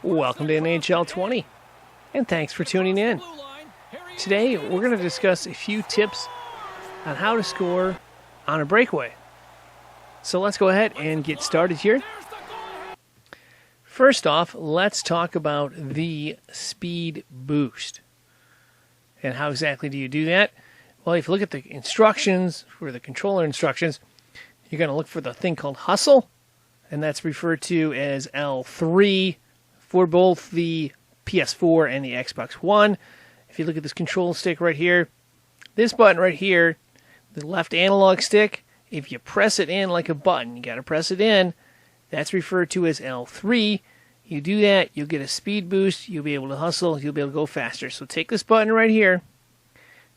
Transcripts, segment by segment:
Welcome to NHL 20, and thanks for tuning in. Today, we're going to discuss a few tips on how to score on a breakaway. So let's go ahead and get started here. First off, let's talk about the speed boost. And how exactly do you do that? Well, if you look at the instructions, for the controller instructions, you're going to look for the thing called hustle, and that's referred to as L3 for both the PS4 and the Xbox One. If you look at this control stick right here, this button right here, the left analog stick, if you press it in like a button, you got to press it in, that's referred to as L3. You do that, you'll get a speed boost, you'll be able to hustle, you'll be able to go faster. So take this button right here,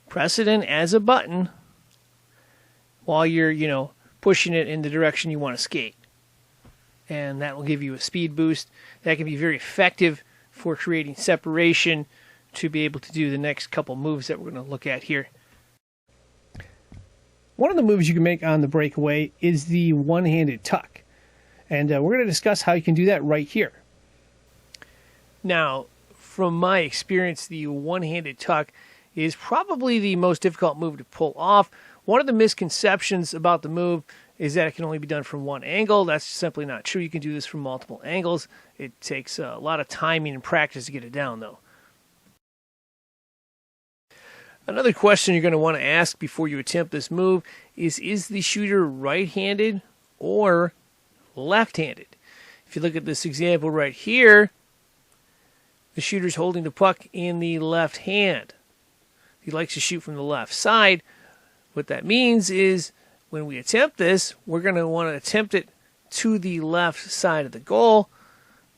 press it in as a button while you're, pushing it in the direction you want to skate. And that will give you a speed boost. That can be very effective for creating separation to be able to do the next couple moves that we're going to look at here. One of the moves you can make on the breakaway is the one-handed tuck. And we're going to discuss how you can do that right here. Now, from my experience, the one-handed tuck is probably the most difficult move to pull off. One of the misconceptions about the move is that it can only be done from one angle. That's simply not true. You can do this from multiple angles. It takes a lot of timing and practice to get it down, though. Another question you're going to want to ask before you attempt this move is the shooter right-handed or left-handed? If you look at this example right here, the shooter's holding the puck in the left hand. He likes to shoot from the left side. What that means is when we attempt this, we're going to want to attempt it to the left side of the goal,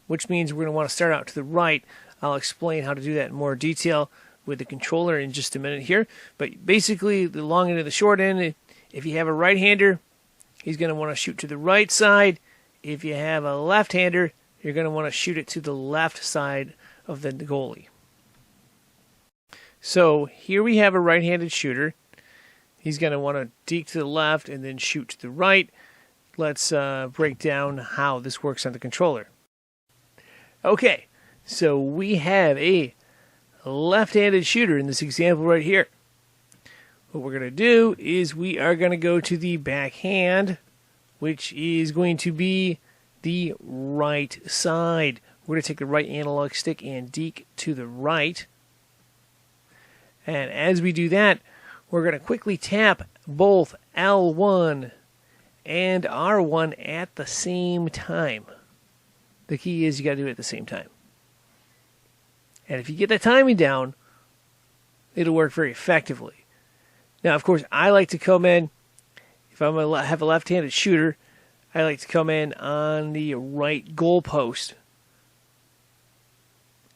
which means we're going to want to start out to the right. I'll explain how to do that in more detail with the controller in just a minute here. But basically, the long end and the short end, if you have a right-hander, he's going to want to shoot to the right side. If you have a left-hander, you're going to want to shoot it to the left side of the goalie. So here we have a right-handed shooter. He's going to want to deke to the left and then shoot to the right. Let's break down how this works on the controller. Okay, so we have a left-handed shooter in this example right here. What we're going to do is we are going to go to the backhand, which is going to be the right side. We're going to take the right analog stick and deke to the right. And as we do that, we're going to quickly tap both L1 and R1 at the same time. The key is you got to do it at the same time. And if you get the timing down, it'll work very effectively. Now, of course, I like to come in, if I'm going to have a left-handed shooter, I like to come in on the right goal post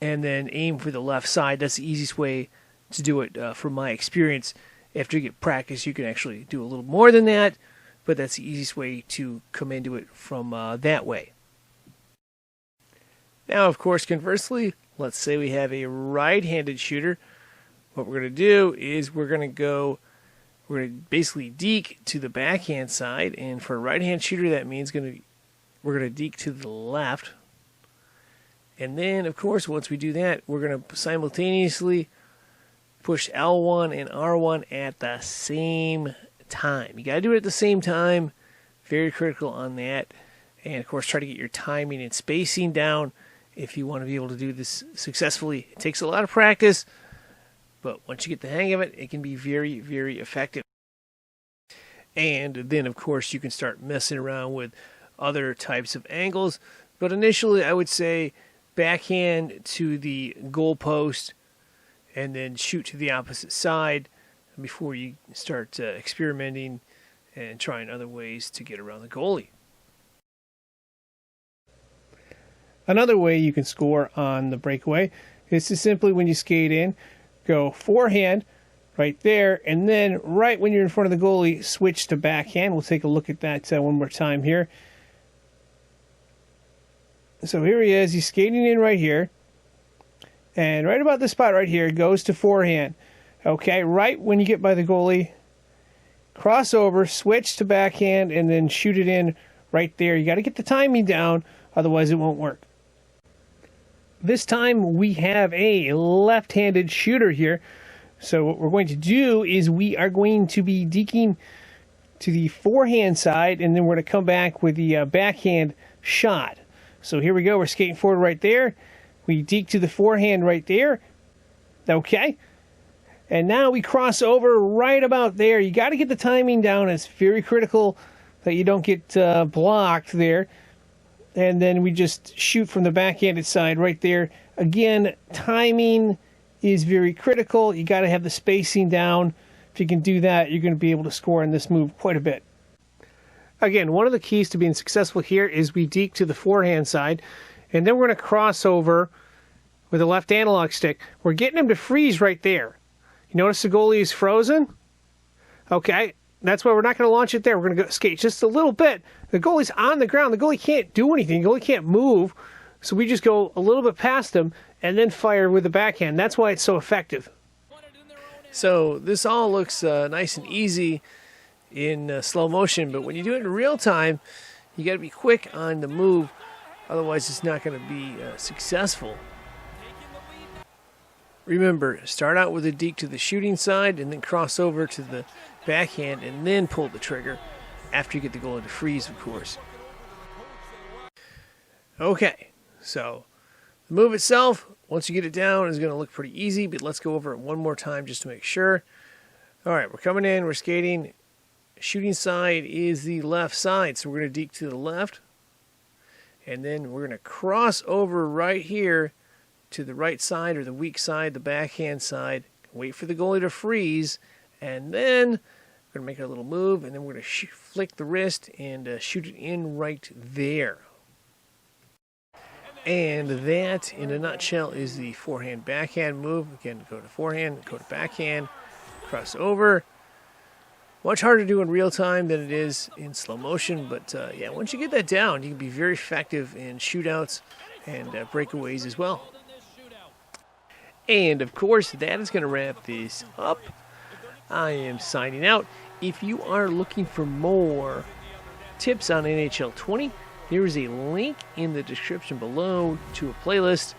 and then aim for the left side. That's the easiest way to do it from my experience. After you get practice, you can actually do a little more than that, but that's the easiest way to come into it from that way. Now, of course, conversely, let's say we have a right-handed shooter. What we're going to do is we're going to basically deke to the backhand side, and for a right-hand shooter, that means we're going to deke to the left. And then, of course, once we do that, we're going to simultaneously push L1 and R1 at the same time. You got to do it at the same time. Very critical on that. And, of course, try to get your timing and spacing down if you want to be able to do this successfully. It takes a lot of practice, but once you get the hang of it, it can be very, very effective. And then, of course, you can start messing around with other types of angles. But initially, I would say backhand to the goal post and then shoot to the opposite side before you start experimenting and trying other ways to get around the goalie. Another way you can score on the breakaway is to simply, when you skate in, go forehand right there, and then right when you're in front of the goalie, switch to backhand. We'll take a look at that one more time here. So here he is. He's skating in right here. And right about this spot right here, goes to forehand. Okay, right when you get by the goalie, cross over, switch to backhand, and then shoot it in right there. You got to get the timing down, otherwise it won't work. This time we have a left-handed shooter here. So what we're going to do is we are going to be deking to the forehand side, and then we're going to come back with the backhand shot. So here we go. We're skating forward right there. We deke to the forehand right there. Okay. And now we cross over right about there. You got to get the timing down. It's very critical that you don't get blocked there. And then we just shoot from the backhanded side right there. Again, timing is very critical. You got to have the spacing down. If you can do that, you're going to be able to score in this move quite a bit. Again, one of the keys to being successful here is we deke to the forehand side, and then we're going to cross over with the left analog stick. We're getting him to freeze right there. You notice the goalie is frozen? Okay, that's why we're not going to launch it there. We're going to go skate just a little bit. The goalie's on the ground. The goalie can't do anything. The goalie can't move. So we just go a little bit past him and then fire with the backhand. That's why it's so effective. So this all looks nice and easy in slow motion, but when you do it in real time, you got to be quick on the move. Otherwise, it's not going to be successful. Remember, start out with a deke to the shooting side and then cross over to the backhand and then pull the trigger after you get the goalie to freeze, of course. Okay, so the move itself, once you get it down, is going to look pretty easy, but let's go over it one more time just to make sure. All right, we're coming in, we're skating. Shooting side is the left side, so we're going to deke to the left. And then we're going to cross over right here to the right side or the weak side, the backhand side. Wait for the goalie to freeze, and then we're going to make a little move, and then we're going to flick the wrist and shoot it in right there. And that, in a nutshell, is the forehand-backhand move. Again, go to forehand, go to backhand, cross over. Much harder to do in real time than it is in slow motion, but yeah, once you get that down, you can be very effective in shootouts and breakaways as well. And, of course, that is going to wrap this up. I am signing out. If you are looking for more tips on NHL 20, there is a link in the description below to a playlist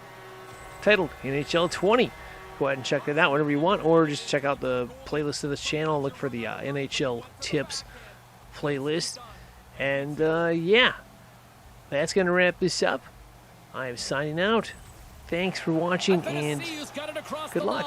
titled NHL 20. Go ahead and check that out whenever you want, or just check out the playlist of this channel. Look for the NHL Tips playlist. And, yeah, that's going to wrap this up. I am signing out. Thanks for watching, and good luck.